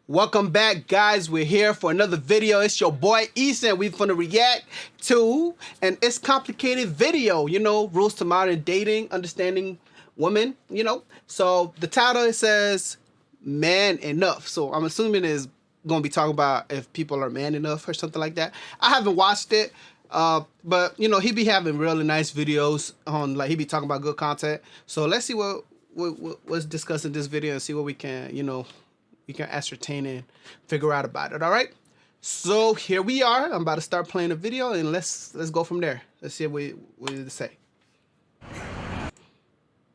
Welcome back, guys. We're here for another video. It's your boy Issa, and we're gonna react to an It's Complicated video. Rules to modern dating, understanding women. So the title, it says "Man Enough." So I'm assuming it's gonna be talking about if people are man enough or something like that. I haven't watched it, but he be having really nice videos on, like, he be talking about good content. So let's see what's discussed in this video and see what we can you can ascertain and figure out about it. All right. So here we are. I'm about to start playing the video, and let's go from there. Let's see what to say.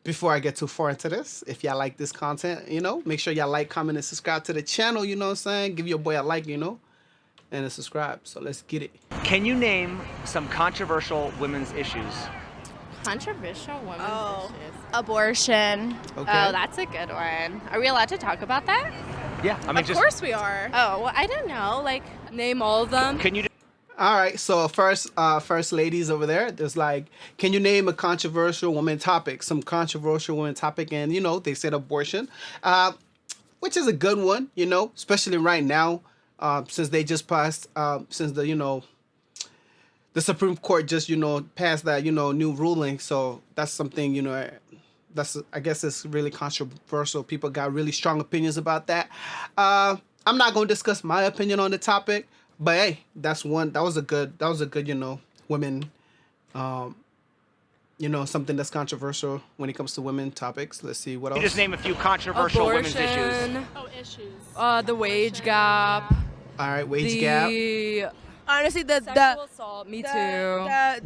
Before I get too far into this, if y'all like this content, make sure y'all like, comment, and subscribe to the channel. You know what I'm saying? Give your boy a like, and a subscribe. So let's get it. Can you name some controversial women's issues? Controversial women's issues. Abortion. Okay. Oh, that's a good one. Are we allowed to talk about that? Yeah, I mean, Of course we are. Oh, well, I don't know. Like, Name all of them. Can you? All right, so first ladies over there, there's like, can you name a controversial woman topic? Some controversial women topic, and they said abortion, which is a good one, especially right now, since they just passed, since the Supreme Court just passed that new ruling. So that's something I guess it's really controversial. People got really strong opinions about that. I'm not going to discuss my opinion on the topic, but hey, that was a good women, something that's controversial when it comes to women topics. Let's see what else. You just name a few controversial women's issues. oh, issues. The wage gap. All right, wage gap. Honestly, Sexual assault. Me too. Okay,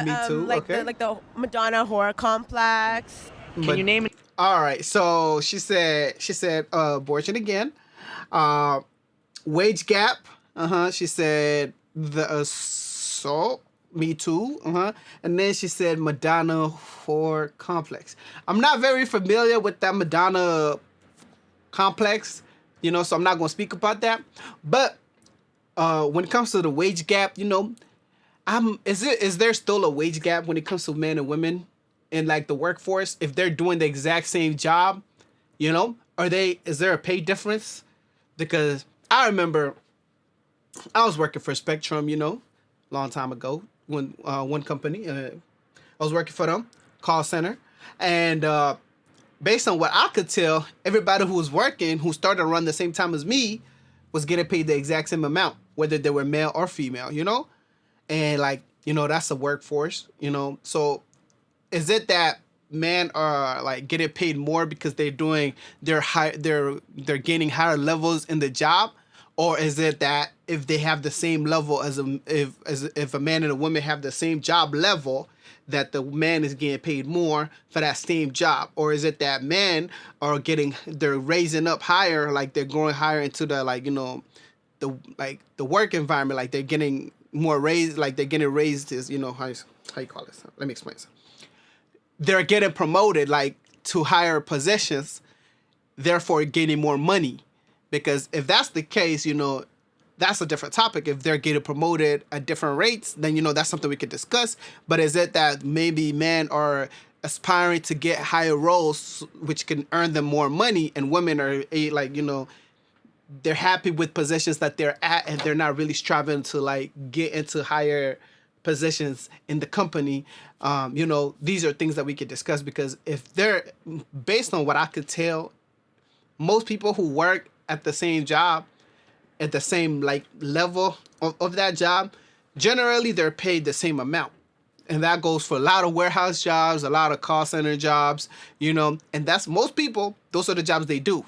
me too. Like okay. the Madonna horror complex. Can you name? All right, so she said abortion again, wage gap. She said the assault. Me too. And then she said Madonna horror complex. I'm not very familiar with that Madonna complex, so I'm not gonna speak about that. But when it comes to the wage gap, is there still a wage gap when it comes to men and women in like the workforce? If they're doing the exact same job, is there a pay difference? Because I remember I was working for Spectrum, long time ago, when one company, I was working for them, call center, and based on what I could tell, everybody who was working, who started around the same time as me, was getting paid the exact same amount, whether they were male or female, and that's a workforce, so is it that men are like getting paid more because they're gaining higher levels in the job? Or is it that if they have the same level if a man and a woman have the same job level, that the man is getting paid more for that same job? Or is it that men are they're raising up higher, like they're growing higher into the the work environment, like they're getting more raised, like they're getting raised is how you call this? Let me explain this. They're getting promoted like to higher positions, therefore gaining more money. Because if that's the case, that's a different topic. If they're getting promoted at different rates, then, that's something we could discuss. But is it that maybe men are aspiring to get higher roles, which can earn them more money, and women are they're happy with positions that they're at, and they're not really striving to like get into higher positions in the company? These are things that we could discuss, because if they're, based on what I could tell, most people who work at the same job, at the same like level of that job, generally they're paid the same amount. And that goes for a lot of warehouse jobs, a lot of call center jobs, and that's most people, those are the jobs they do,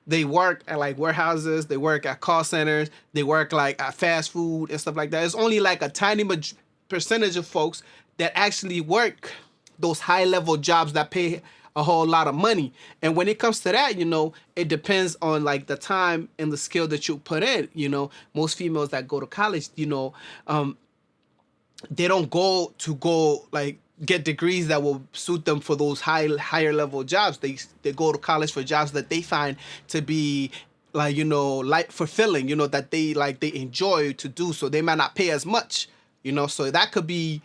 They work at like warehouses, they work at call centers, they work like at fast food and stuff like that. It's only like a tiny percentage of folks that actually work those high level jobs that pay a whole lot of money. And when it comes to that, it depends on like the time and the skill that you put in. Most females that go to college, they don't go like get degrees that will suit them for those higher level jobs. They go to college for jobs that they find to be like like fulfilling, that they enjoy to do. So they might not pay as much, so that could be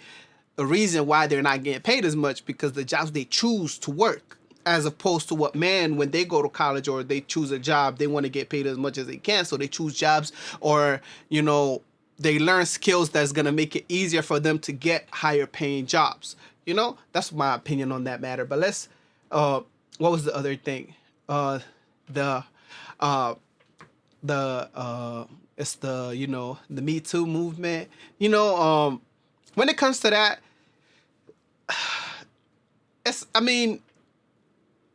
a reason why they're not getting paid as much, because the jobs they choose to work, as opposed to what men, when they go to college or they choose a job, they want to get paid as much as they can, so they choose jobs, or they learn skills that's going to make it easier for them to get higher paying jobs. That's my opinion on that matter. But let's what was the other thing? The it's the Me Too movement. When it comes to that,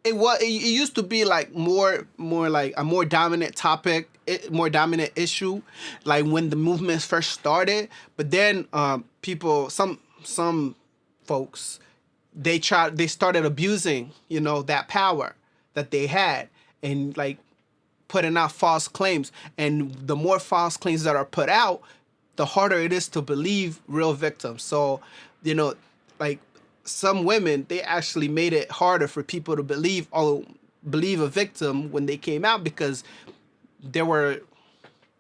it used to be like more like a more dominant topic, more dominant issue, like when the movement first started. But then some folks, they started abusing that power that they had, and like putting out false claims. And the more false claims that are put out, the harder it is to believe real victims. So like some women, they actually made it harder for people to believe a victim when they came out, because they were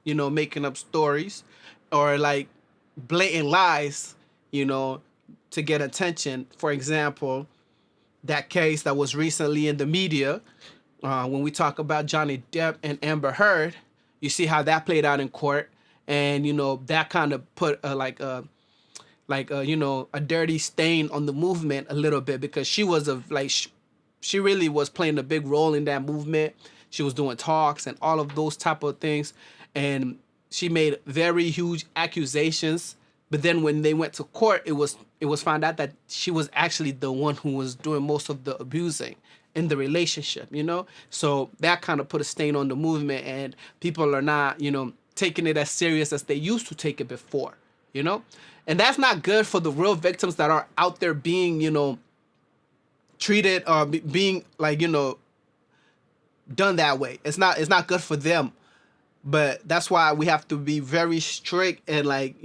making up stories or like blatant lies to get attention. For example, that case that was recently in the media, when we talk about Johnny Depp and Amber Heard, you see how that played out in court, and that kind of put a dirty stain on the movement a little bit, because she was she really was playing a big role in that movement. She was doing talks and all of those type of things, and she made very huge accusations. But then when they went to court, it was found out that she was actually the one who was doing most of the abusing in the relationship. So that kind of put a stain on the movement, and people are not taking it as serious as they used to take it before. And that's not good for the real victims that are out there being, treated or being like, done that way. It's not good for them. But that's why we have to be very strict, and like,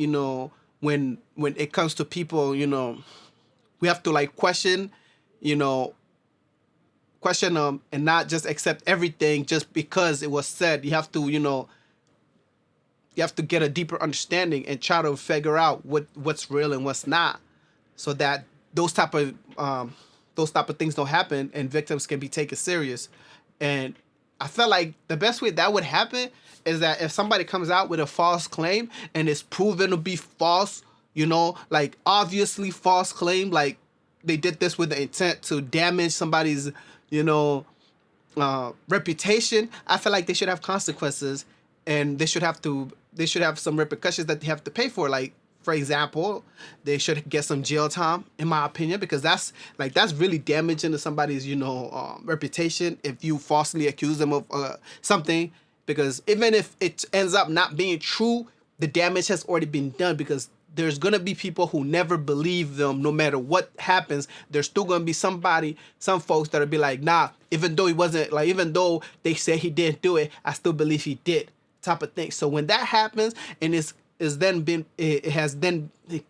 when it comes to people, we have to like question them, and not just accept everything just because it was said. You have to, you have to get a deeper understanding and try to figure out what's real and what's not, so that those type of things don't happen and victims can be taken serious. And I feel like the best way that would happen is that if somebody comes out with a false claim and it's proven to be false, like obviously false claim, like they did this with the intent to damage somebody's, reputation, I feel like they should have consequences, and they should have some repercussions that they have to pay for. Like, for example, they should get some jail time, in my opinion, because that's really damaging to somebody's, reputation if you falsely accuse them of something. Because even if it ends up not being true, the damage has already been done, because there's going to be people who never believe them. No matter what happens, there's still going to be some folks that'll be like, nah, even though they say he didn't do it, I still believe he did, type of thing. So when that happens, and it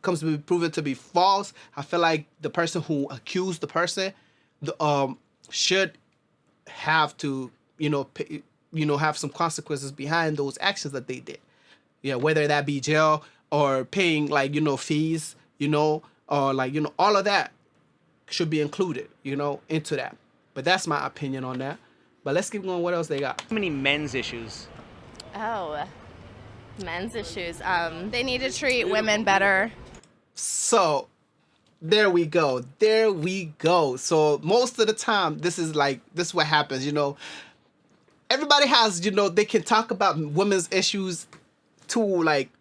comes to be proven to be false, I feel like the person who accused the person should have to have some consequences behind those actions that they did. Yeah, whether that be jail or paying fees, or all of that should be included, into that. But that's my opinion on that. But let's keep going. What else they got? How many men's issues? Oh, men's issues. They need to treat women better. So there we go. So most of the time, this is what happens. Everybody has, they can talk about women's issues to like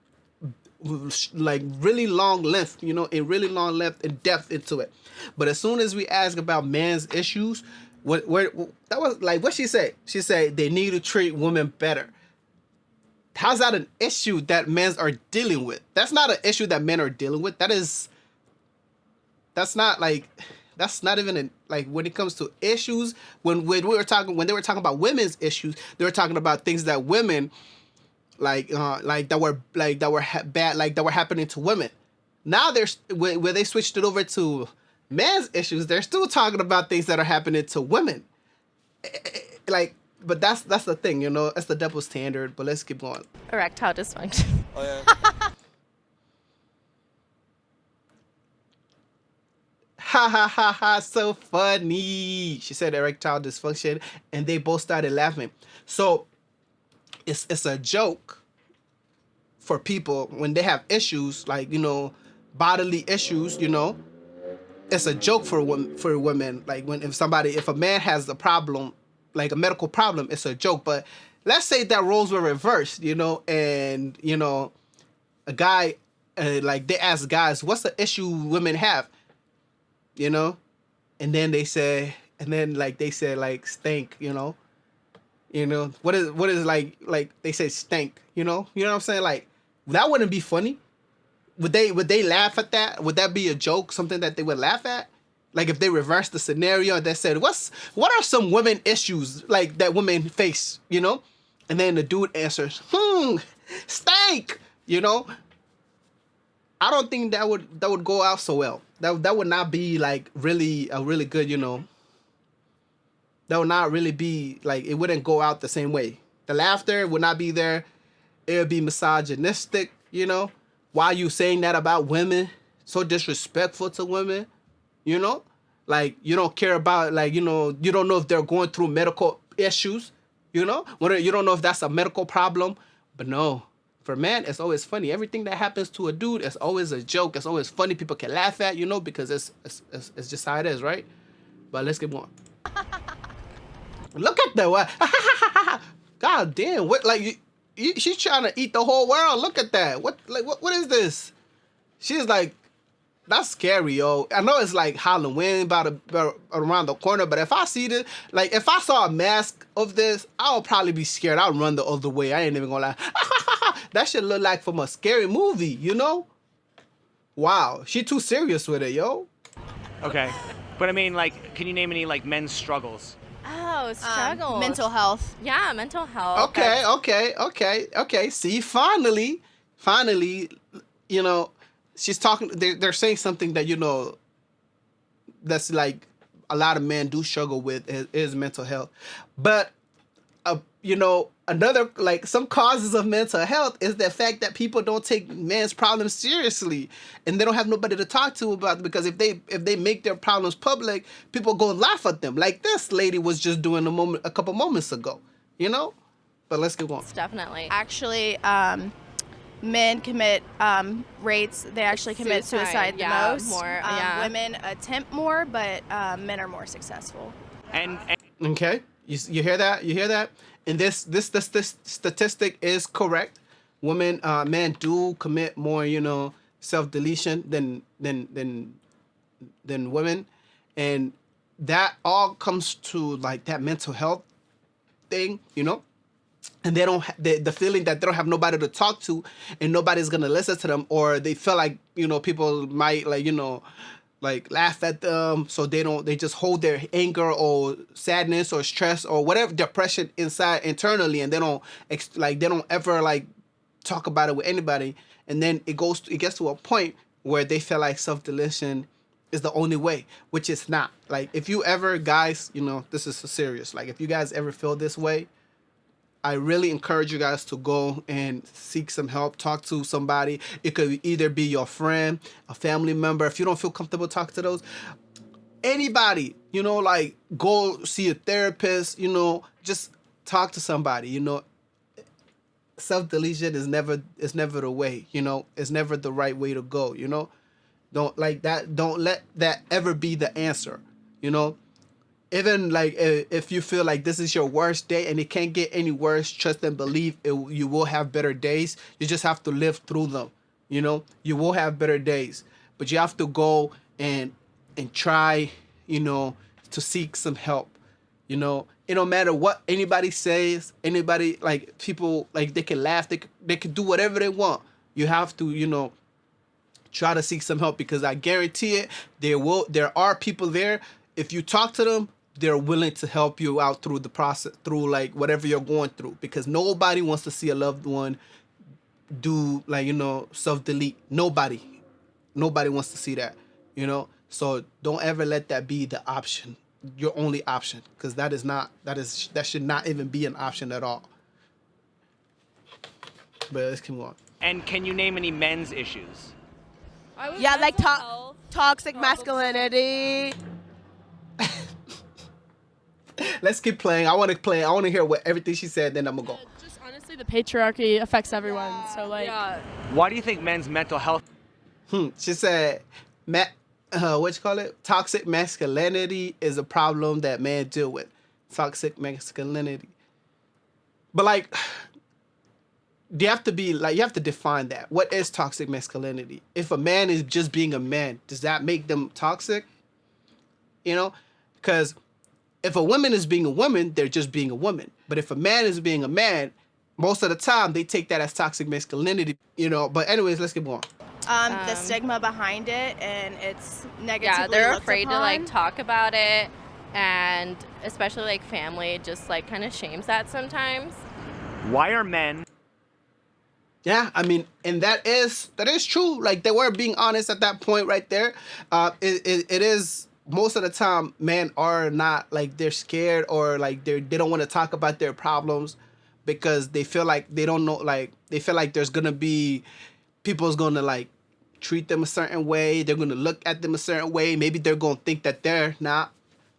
really long length, in really long length and depth into it. But as soon as we ask about men's issues, what she say? She said they need to treat women better. How's that an issue that men are dealing with? That's not an issue that men are dealing with. That's not even when it comes to issues. When they were talking about women's issues, they were talking about things that women that were bad, that were happening to women. Now when they switched it over to men's issues, they're still talking about things that are happening to women. But that's the thing, it's the double standard. But let's keep going. Erectile dysfunction. Oh yeah. ha ha ha ha, so funny. She said erectile dysfunction, and they both started laughing. So it's a joke for people when they have issues, like, bodily issues, it's a joke for women. Like if a man has a problem, like a medical problem, it's a joke. But let's say that roles were reversed, and a guy, like they ask guys, what's the issue women have, and then they say, like stink, what is like they say stink, what I'm saying, like that wouldn't be funny. Would they laugh at that? Would that be a joke, something that they would laugh at? Like if they reversed the scenario and they said, what are some women issues like that women face, And then the dude answers, stank, I don't think that would go out so well. That would not be like really a really good, that would not really be like, it wouldn't go out the same way. The laughter would not be there. It would be misogynistic, Why are you saying that about women? So disrespectful to women, Like, you don't care about, like, you don't know if they're going through medical issues, You don't know if that's a medical problem. But no, for men, it's always funny. Everything that happens to a dude is always a joke. It's always funny. People can laugh at, because it's just how it is, right? But let's get on. Look at that. God damn. What, like, she's trying to eat the whole world. Look at that. What is this? She's like, that's scary, yo. I know it's like Halloween about around the corner, but if I see this, like if I saw a mask of this, I'll probably be scared. I'll run the other way. I ain't even gonna lie. That should look like from a scary movie, Wow, she too serious with it, yo. Okay, but I mean, like, can you name any like men's struggles? Oh, struggles. Mental health. Yeah, mental health. Okay. See, finally, she's talking. They're saying something that that's like a lot of men do struggle with is mental health, but another, like, some causes of mental health is the fact that people don't take men's problems seriously, and they don't have nobody to talk to about it, because if they make their problems public, people go laugh at them, like this lady was just doing a couple moments ago, But let's get on. Definitely. Actually, men commit rates. They actually commit suicide the most. More. Women attempt more, but men are more successful. And Okay, you hear that? You hear that? And this statistic is correct. Men do commit more, self-deletion than women, and that all comes to like that mental health thing, And they don't the feeling that they don't have nobody to talk to, and nobody's gonna listen to them, or they feel like people might like laugh at them, so they just hold their anger or sadness or stress or whatever, depression internally, and they don't ever like talk about it with anybody, and then it gets to a point where they feel like self-deletion is the only way, which is not. Like, if you ever, guys, this is serious, like if you guys ever feel this way, I really encourage you guys to go and seek some help. Talk to somebody. It could either be your friend, a family member. If you don't feel comfortable talking to those, anybody, like go see a therapist, just talk to somebody, Self-deletion is never the way, it's never the right way to go, Don't let that ever be the answer, Even like if you feel like this is your worst day and it can't get any worse, trust and believe you will have better days. You just have to live through them. You will have better days, but you have to go and try, to seek some help. It don't matter what anybody says. Anybody, like, people, like, they can laugh. They can do whatever they want. You have to, try to seek some help, because I guarantee it, there are people there. If you talk to them, they're willing to help you out through the process, through like whatever you're going through, because nobody wants to see a loved one do, like, self-delete. Nobody wants to see that, So don't ever let that be the option, your only option, because that should not even be an option at all. But let's keep on. can you name any men's issues? Yeah, like mental health, toxic probably. masculinity. Let's keep playing. I want to play. I want to hear what everything she said. Then I'm gonna go. Just honestly, the patriarchy affects everyone. So like, Yeah. Why do you think men's mental health She said, what you call it? Toxic masculinity is a problem that men deal with. Toxic masculinity. But like, you have to define that. What is toxic masculinity? If a man is just being a man, does that make them toxic? You know, because if a woman is being a woman, they're just being a woman. But if a man is being a man, most of the time they take that as toxic masculinity. You know. But anyways, let's keep going. The stigma behind it, and it's negatively Yeah, they're looked afraid to upon. like talk about it, and especially like family just like kind of shames that sometimes. Why are men Yeah, I mean, and that is true. Like they were being honest at that point right there. It is most of the time men are not like they're scared or like they don't want to talk about their problems because they feel like they don't know, like they feel like there's gonna be people's gonna like treat them a certain way. They're gonna look at them a certain way. Maybe they're gonna think that they're not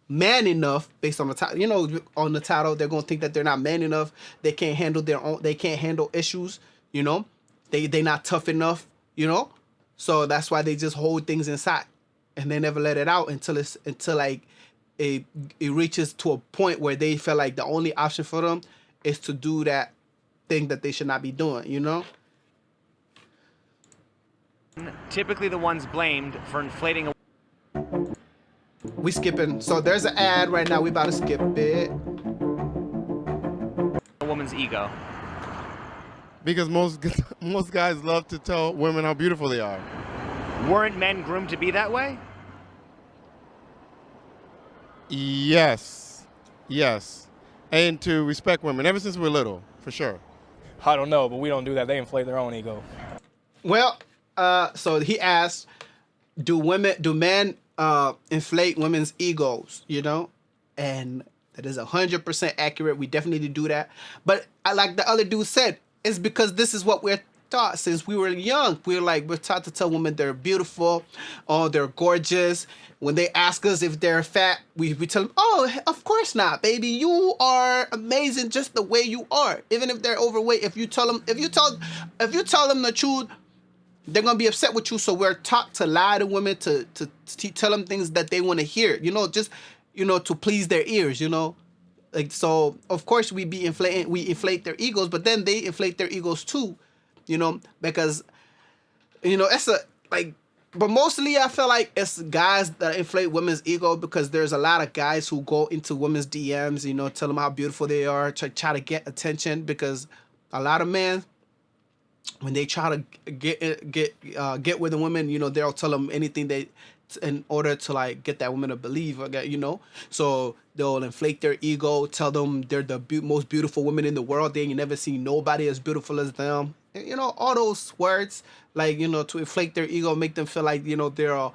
man enough based on the title. You know, on the title, they're gonna think that they're not man enough. They can't handle their own. They can't handle issues. You know, they not tough enough. You know, so that's why they just hold things inside and they never let it out until like it reaches to a point where they feel like the only option for them is to do that thing that they should not be doing. You know. typically the ones blamed for inflating We skipping. So there's an ad right now. We about to skip it. a woman's ego? Because most guys love to tell women how beautiful they are. Weren't men groomed to be that way? Yes. And to respect women ever since we're little, for sure. I don't know, but we don't do that. They inflate their own ego. Well, so he asked, do men inflate women's egos, you know? And that is 100% accurate. We definitely do that. But like the other dude said, it's because this is what we're taught since we were young. We're taught to tell women they're beautiful, oh, they're gorgeous. When they ask us if they're fat, we tell them, oh, of course not, baby. You are amazing just the way you are. Even if they're overweight, if you tell them the truth, they're gonna be upset with you. So we're taught to lie to women, to tell them things that they want to hear. You know, just to please their ears. You know, like so. Of course, we inflate their egos, but then they inflate their egos too. You know, because it's but mostly I feel like it's guys that inflate women's ego because there's a lot of guys who go into women's DMs, tell them how beautiful they are, try to get attention because a lot of men, when they try to get with a woman, they'll tell them anything in order to like get that woman to believe, so they'll inflate their ego, tell them they're the most beautiful women in the world. They ain't never seen nobody as beautiful as them. And, all those words, like, to inflate their ego, make them feel like, they're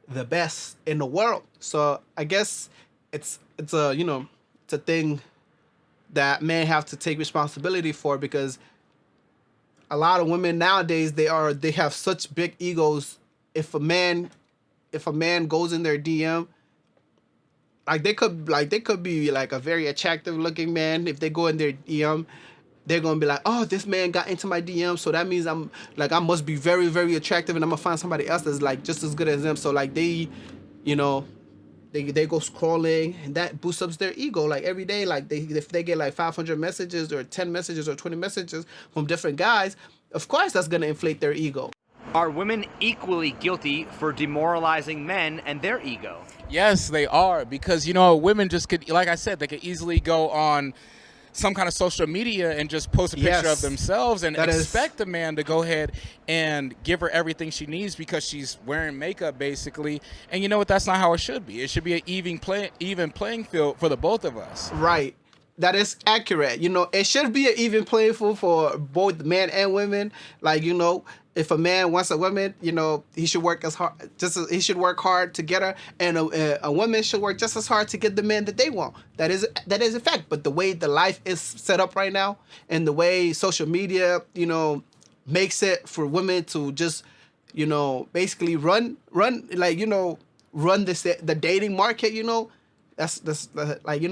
the best in the world. So I guess it's a thing that men have to take responsibility for because a lot of women nowadays, they have such big egos. If a man goes in their DM, they could be like a very attractive looking man. If they go in their DM, they're gonna be like, oh, this man got into my DM, so that means I must be very, very attractive, and I'm gonna find somebody else that's like just as good as them. So like they go scrolling, and that boosts up their ego. Like every day, like if they get like 500 messages or 10 messages or 20 messages from different guys, of course that's gonna inflate their ego. Are women equally guilty for demoralizing men and their ego? Yes, they are, because women just could, like I said, they could easily go on some kind of social media and just post a picture of themselves and expect the man to go ahead and give her everything she needs because she's wearing makeup, basically. And you know what? That's not how it should be. It should be an even playing field for the both of us. Right. That is accurate. It should be an even playing field for both men and women. Like, if a man wants a woman, he should work he should work hard to get her, and a woman should work just as hard to get the man that they want. That is a fact. But the way the life is set up right now, and the way social media, makes it for women to just basically run like run the dating market. That's like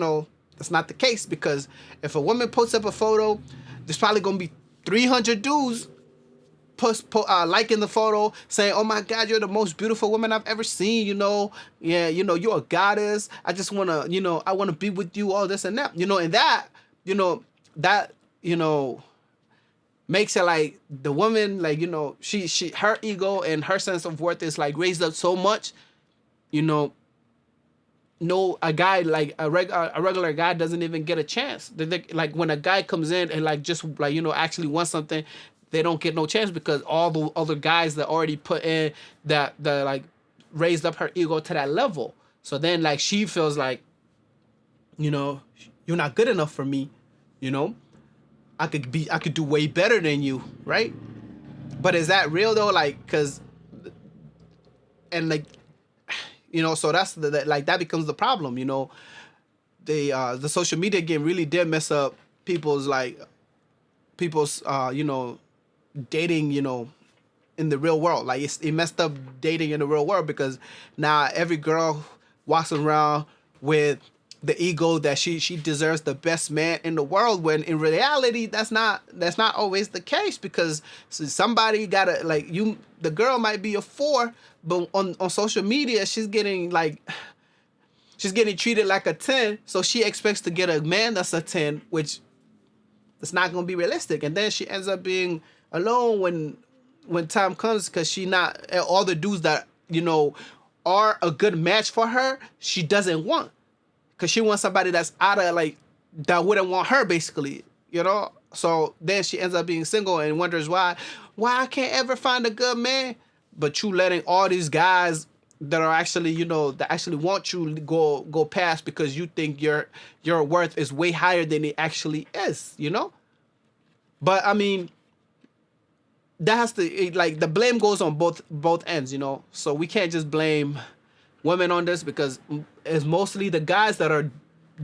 that's not the case, because if a woman posts up a photo, there's probably gonna be 300 dudes liking the photo, saying, "Oh my God, you're the most beautiful woman I've ever seen." You're a goddess. I just wanna, I wanna be with you, all this and that. And that makes it like the woman, like she her ego and her sense of worth is like raised up so much. No, a guy like a regular guy doesn't even get a chance. Like when a guy comes in and like just like actually wants something, they don't get no chance, because all the other guys that already put in that like raised up her ego to that level. So then like she feels like, you're not good enough for me. I could do way better than you, right? But is that real though? Like, so that's that becomes the problem. The social media game really did mess up people's dating, in the real world. Like it messed up dating in the real world, because now every girl walks around with the ego that she deserves the best man in the world, when in reality that's not always the case, because somebody gotta the girl might be a 4, but on social media she's getting treated like a 10, so she expects to get a man that's a 10, which it's not gonna be realistic, and then she ends up being alone when time comes, because she not all the dudes that are a good match for her, she doesn't want, because she wants somebody that's out of that wouldn't want her, basically. So then she ends up being single and wonders why I can't ever find a good man. But you letting all these guys that are actually that actually want you go past, because you think your worth is way higher than it actually is. But I mean, that has to the blame goes on both ends. So we can't just blame women on this, because it's mostly the guys that are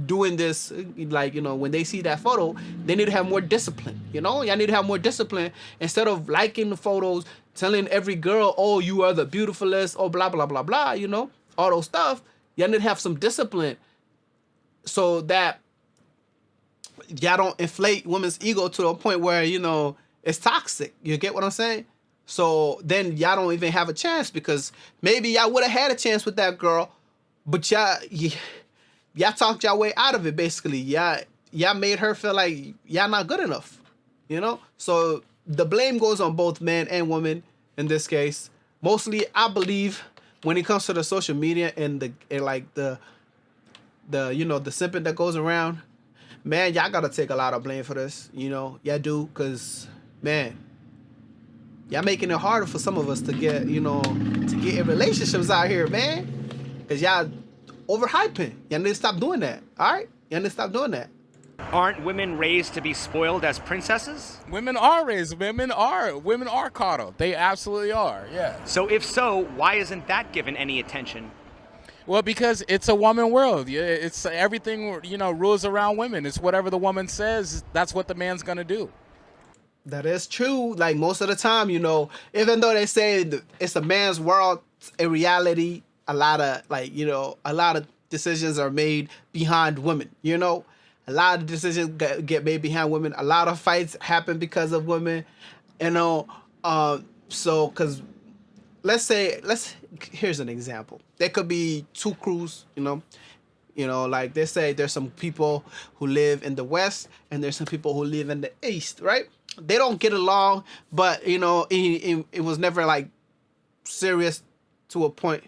doing this. When they see that photo, they need to have more discipline. Y'all need to have more discipline, instead of liking the photos, telling every girl, "Oh, you are the beautifulest," oh, blah blah blah blah, all those stuff. Y'all need to have some discipline, so that y'all don't inflate women's ego to a point where it's toxic. You get what I'm saying? So then y'all don't even have a chance, because maybe y'all would have had a chance with that girl, but y'all talked y'all way out of it, basically. Y'all made her feel like y'all not good enough. So the blame goes on both men and women in this case. Mostly, I believe, when it comes to the social media and the simping that goes around, man, y'all gotta take a lot of blame for this. Y'all do, because man, y'all making it harder for some of us to get in relationships out here, man. Because y'all overhyping. Y'all need to stop doing that. All right? Y'all need to stop doing that. Aren't women raised to be spoiled as princesses? Women are raised. Women are coddled. They absolutely are. Yeah. So if so, why isn't that given any attention? Well, because it's a woman world. It's everything, rules around women. It's whatever the woman says, that's what the man's going to do. That is true. Like most of the time, even though they say it's a man's world, in reality, a lot of decisions are made behind women. A lot of decisions get made behind women. A lot of fights happen because of women. So because here's an example. There could be two crews. Like they say, there's some people who live in the West and there's some people who live in the East, right? They don't get along, but it was never like serious to a point.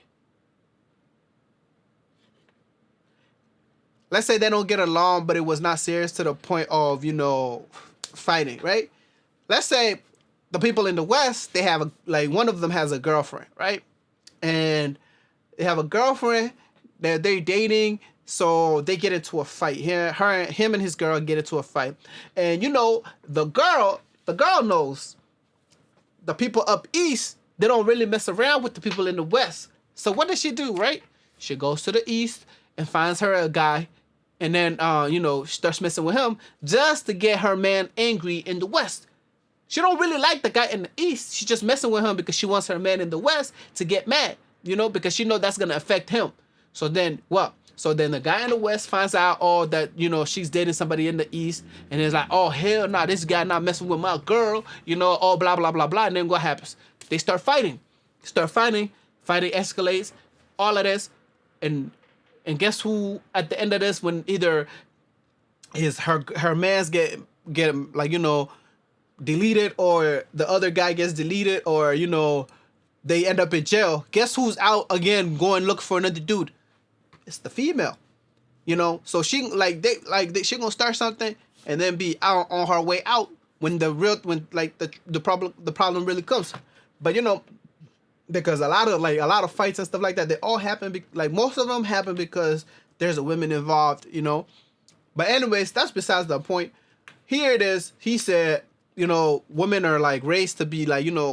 Let's say they don't get along, but it was not serious to the point of fighting, right? Let's say the people in the West, they have one of them has a girlfriend, right? And they have a girlfriend, they're dating, so they get into a fight. Him and his girl get into a fight. And the girl knows the people up east, they don't really mess around with the people in the West. So what does she do, right? She goes to the east and finds her a guy, and then starts messing with him just to get her man angry in the West. She don't really like the guy in the East. She's just messing with him because she wants her man in the West to get mad, because she know that's going to affect him. So then what? So then the guy in the West finds out that, she's dating somebody in the East. And it's like, oh, hell no, this guy not messing with my girl, blah, blah, blah, blah. And then what happens? They start fighting. Fighting escalates, all of this. And guess who at the end of this, when either her man's get like, deleted, or the other guy gets deleted, or, they end up in jail. Guess who's out again going look for another dude? It's the female, So she she gonna start something and then be out on her way out when the problem really comes. But because a lot of fights and stuff like that, they all happen. Most of them happen because there's a woman involved, But anyways, that's besides the point. Here it is. He said, women are raised to be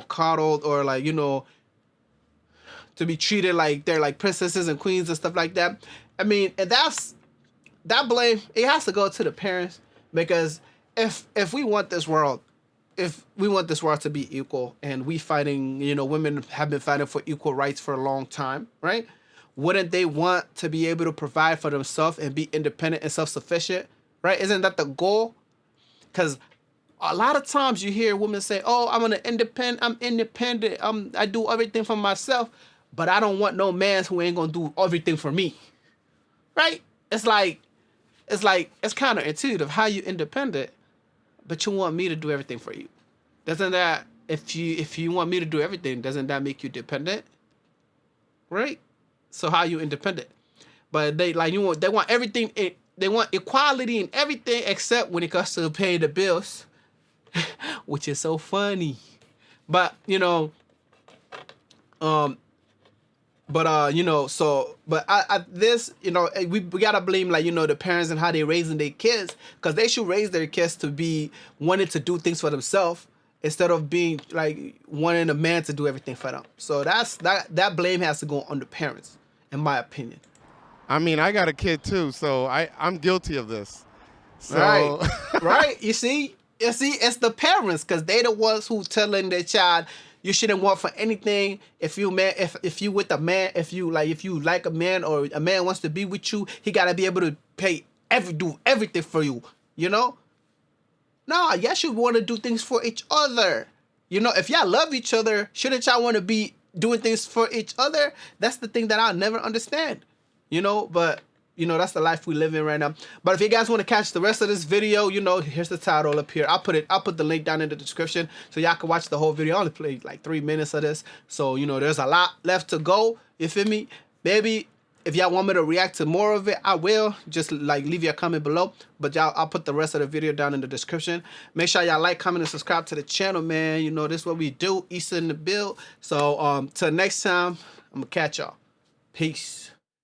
coddled, or to be treated like they're princesses and queens and stuff like that. I mean, and that blame, it has to go to the parents, because if we want this world, to be equal, and we fighting, women have been fighting for equal rights for a long time, right? Wouldn't they want to be able to provide for themselves and be independent and self-sufficient, right? Isn't that the goal? Because a lot of times you hear women say, "Oh, I'm independent. I do everything for myself, but I don't want no man who ain't gonna do everything for me." Right? It's counterintuitive. How you independent, but you want me to do everything for you? Doesn't that, if you want me to do everything, doesn't that make you dependent? Right? So how you independent? But they want everything. They want equality in everything except when it comes to paying the bills. Which is so funny. But we gotta blame the parents and how they raising their kids, because they should raise their kids to be wanting to do things for themselves instead of being wanting a man to do everything for them. So that blame has to go on the parents, in my opinion. I mean, I got a kid too, so I'm guilty of this. So. Right. You see, it's the parents, because they the ones who telling their child you shouldn't want for anything. If you with a man, if you like a man, or a man wants to be with you, he gotta be able to do everything for you. No, yes, you want to do things for each other. If y'all love each other, shouldn't y'all want to be doing things for each other? That's the thing that I'll never understand. But that's the life we live in right now. But if you guys want to catch the rest of this video, here's the title up here. I'll put the link down in the description so y'all can watch the whole video. I only played 3 minutes of this. So, there's a lot left to go. You feel me? Baby, if y'all want me to react to more of it, I will. Just leave your comment below. But I'll put the rest of the video down in the description. Make sure y'all like, comment, and subscribe to the channel, man. This is what we do. Issa in the build. So till next time, I'm gonna catch y'all. Peace.